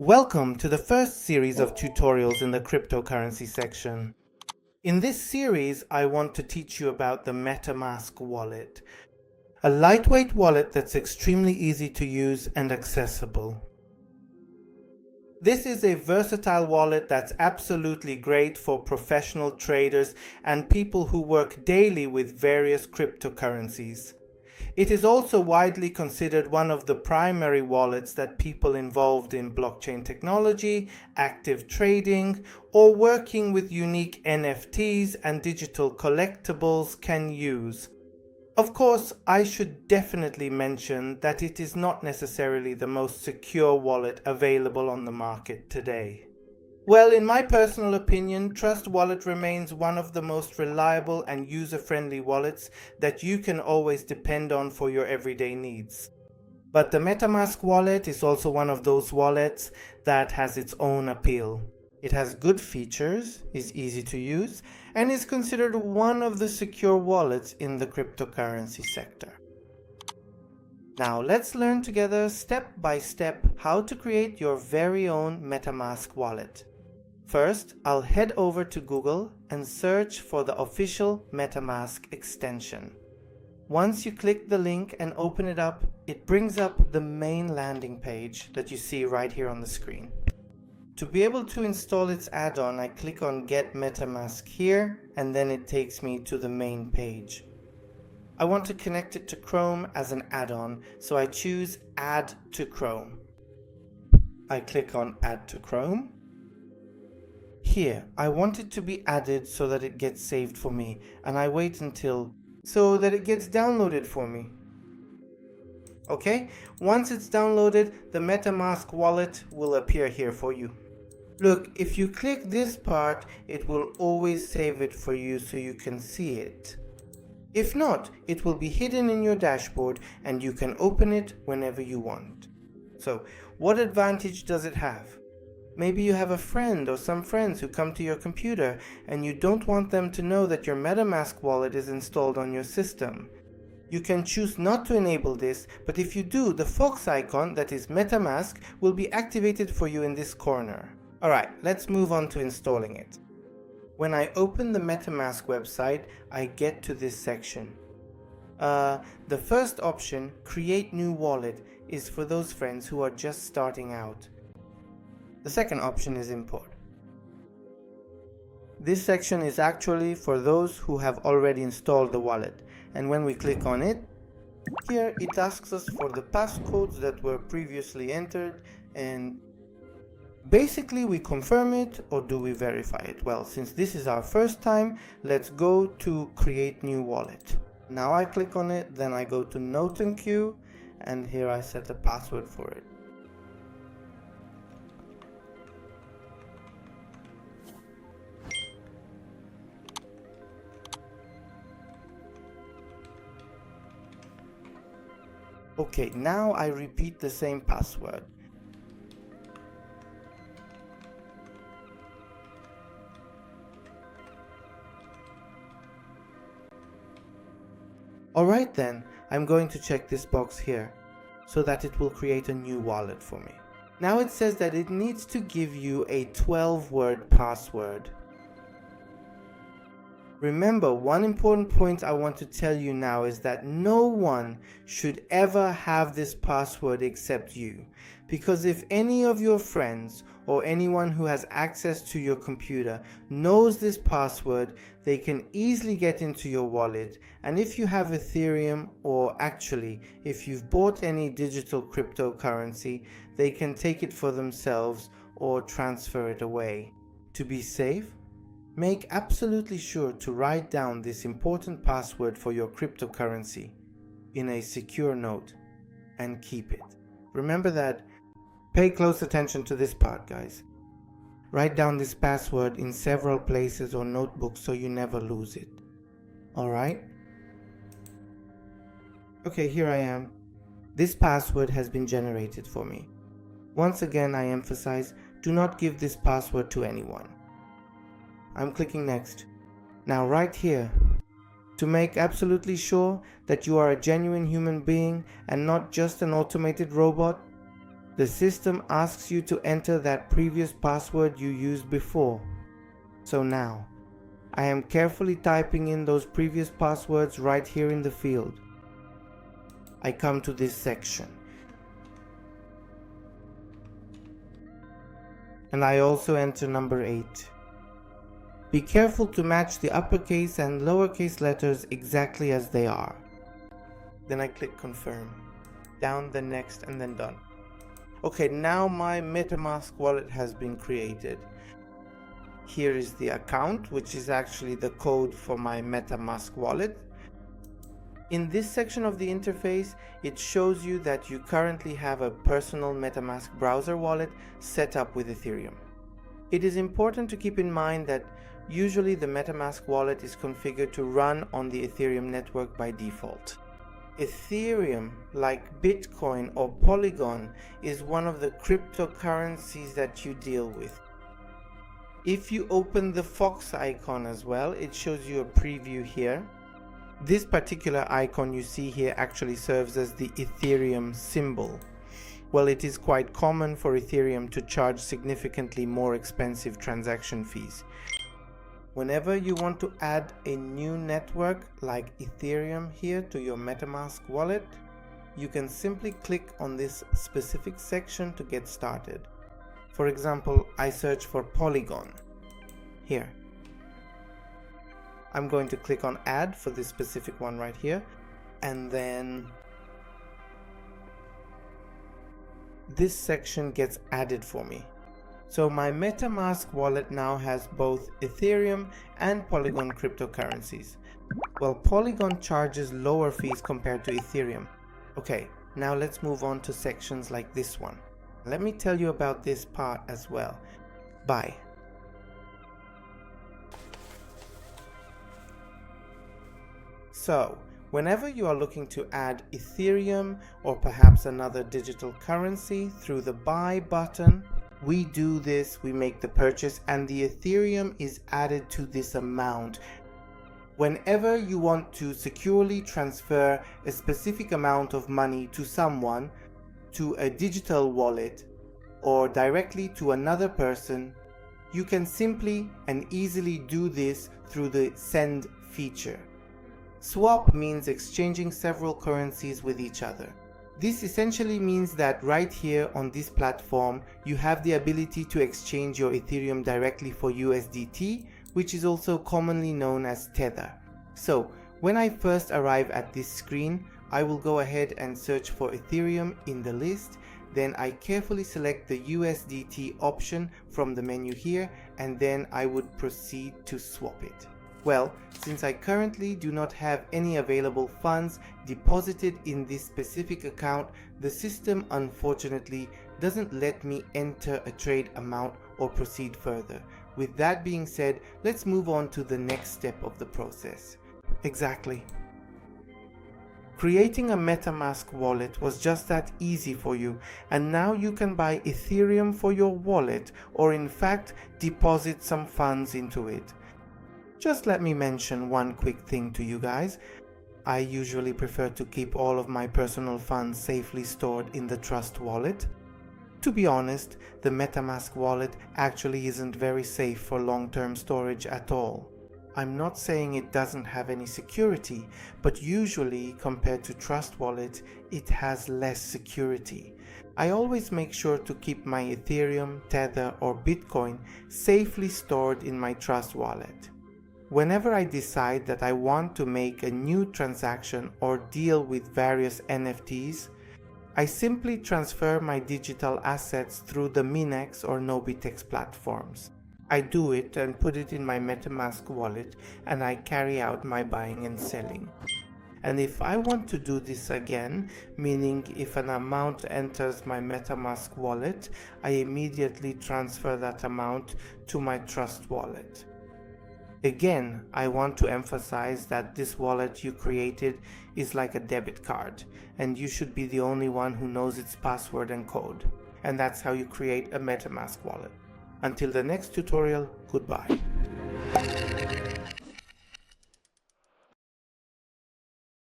Welcome to the first series of tutorials in the cryptocurrency section. In this series, I want to teach you about the MetaMask wallet, a lightweight wallet that's extremely easy to use and accessible. This is a versatile wallet that's absolutely great for professional traders and people who work daily with various cryptocurrencies. It is also widely considered one of the primary wallets that people involved in blockchain technology, active trading, or working with unique NFTs and digital collectibles can use. Of course, I should definitely mention that it is not necessarily the most secure wallet available on the market today. Well, in my personal opinion, Trust Wallet remains one of the most reliable and user-friendly wallets that you can always depend on for your everyday needs. But the MetaMask wallet is also one of those wallets that has its own appeal. It has good features, is easy to use, and is considered one of the secure wallets in the cryptocurrency sector. Now let's learn together step by step how to create your very own MetaMask wallet. First, I'll head over to Google and search for the official MetaMask extension. Once you click the link and open it up, it brings up the main landing page that you see right here on the screen. To be able to install its add-on, I click on Get MetaMask here, and then it takes me to the main page. I want to connect it to Chrome as an add-on, so I choose Add to Chrome. I click on Add to Chrome. Here, I want it to be added so that it gets saved for me, and I wait so that it gets downloaded for me. Okay, once it's downloaded, the MetaMask wallet will appear here for you. Look, if you click this part, it will always save it for you so you can see it. If not, it will be hidden in your dashboard and you can open it whenever you want. So, what advantage does it have? Maybe you have a friend or some friends who come to your computer and you don't want them to know that your MetaMask wallet is installed on your system. You can choose not to enable this, but if you do, the Fox icon, that is MetaMask, will be activated for you in this corner. Alright, let's move on to installing it. When I open the MetaMask website, I get to this section. The first option, Create New Wallet, is for those friends who are just starting out. The second option is Import. This section is actually for those who have already installed the wallet, and when we click on it, here it asks us for the passcodes that were previously entered, and basically we confirm it or do we verify it. Well, since this is our first time, let's go to Create New Wallet. Now I click on it, then I go to Note and Queue, and here I set a password for it. Okay, now I repeat the same password. Alright then, I'm going to check this box here, so that it will create a new wallet for me. Now it says that it needs to give you a 12-word password. Remember, one important point I want to tell you now is that no one should ever have this password except you. Because if any of your friends or anyone who has access to your computer knows this password, they can easily get into your wallet. And if you have Ethereum, or actually, if you've bought any digital cryptocurrency, they can take it for themselves or transfer it away. To be safe, make absolutely sure to write down this important password for your cryptocurrency in a secure note and keep it. Remember that. Pay close attention to this part, guys. Write down this password in several places or notebooks so you never lose it. Alright? Okay, here I am. This password has been generated for me. Once again, I emphasize, do not give this password to anyone. I'm clicking next. Now right here, to make absolutely sure that you are a genuine human being and not just an automated robot, the system asks you to enter that previous password you used before. So now, I am carefully typing in those previous passwords right here in the field. I come to this section. And I also enter number 8. Be careful to match the uppercase and lowercase letters exactly as they are. Then I click confirm. Down, then next, and then done. Okay, now my MetaMask wallet has been created. Here is the account, which is actually the code for my MetaMask wallet. In this section of the interface, it shows you that you currently have a personal MetaMask browser wallet set up with Ethereum. It is important to keep in mind that usually the MetaMask wallet is configured to run on the Ethereum network by default. Ethereum, like Bitcoin or Polygon, is one of the cryptocurrencies that you deal with. If you open the Fox icon as well, it shows you a preview here. This particular icon you see here actually serves as the Ethereum symbol. Well, it is quite common for Ethereum to charge significantly more expensive transaction fees. Whenever you want to add a new network like Ethereum here to your MetaMask wallet, you can simply click on this specific section to get started. For example, I search for Polygon. Here. I'm going to click on add for this specific one right here, and then this section gets added for me. So my MetaMask wallet now has both Ethereum and Polygon cryptocurrencies. Well, Polygon charges lower fees compared to Ethereum. Okay, now let's move on to sections like this one. Let me tell you about this part as well. Bye. So, whenever you are looking to add Ethereum or perhaps another digital currency through the buy button, we do this, we make the purchase, and the Ethereum is added to this amount. Whenever you want to securely transfer a specific amount of money to someone, to a digital wallet, or directly to another person, you can simply and easily do this through the send feature. Swap means exchanging several currencies with each other. This essentially means that right here on this platform, you have the ability to exchange your Ethereum directly for USDT, which is also commonly known as Tether. So, when I first arrive at this screen, I will go ahead and search for Ethereum in the list. Then I carefully select the USDT option from the menu here, and then I would proceed to swap it. Well, since I currently do not have any available funds deposited in this specific account, the system unfortunately doesn't let me enter a trade amount or proceed further. With that being said, let's move on to the next step of the process. Exactly. Creating a MetaMask wallet was just that easy for you, and now you can buy Ethereum for your wallet, or in fact deposit some funds into it. Just let me mention one quick thing to you guys. I usually prefer to keep all of my personal funds safely stored in the Trust wallet. To be honest, the MetaMask wallet actually isn't very safe for long-term storage at all. I'm not saying it doesn't have any security, but usually compared to Trust wallet, it has less security. I always make sure to keep my Ethereum, Tether or Bitcoin safely stored in my Trust wallet. Whenever I decide that I want to make a new transaction or deal with various NFTs, I simply transfer my digital assets through the Minex or Nobitex platforms. I do it and put it in my MetaMask wallet, and I carry out my buying and selling. And if I want to do this again, meaning if an amount enters my MetaMask wallet, I immediately transfer that amount to my Trust wallet. Again, I want to emphasize that this wallet you created is like a debit card, and you should be the only one who knows its password and code. And that's how you create a MetaMask wallet. Until the next tutorial, goodbye.